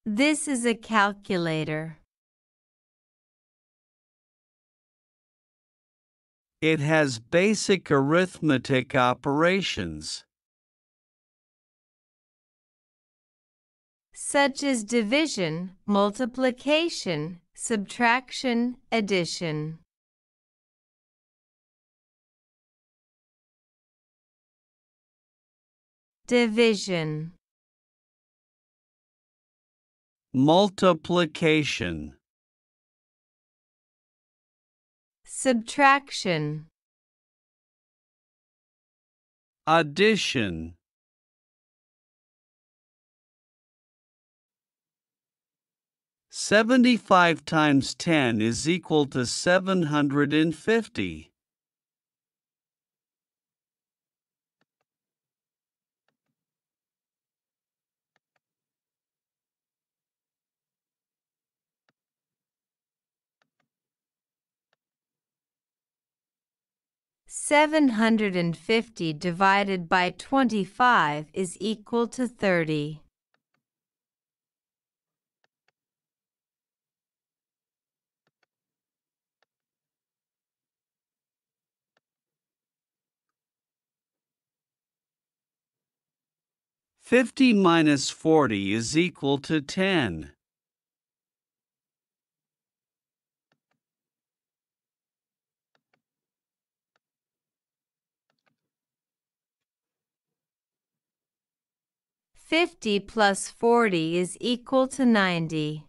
This is a calculator. It has basic arithmetic operations, such as division, multiplication, subtraction, addition. Division, multiplication, subtraction, addition. "75 times 10 is equal to 750. $750 divided by 25 is equal to 30. "50 minus 40 is equal to 10. $50 plus $40 is equal to $90.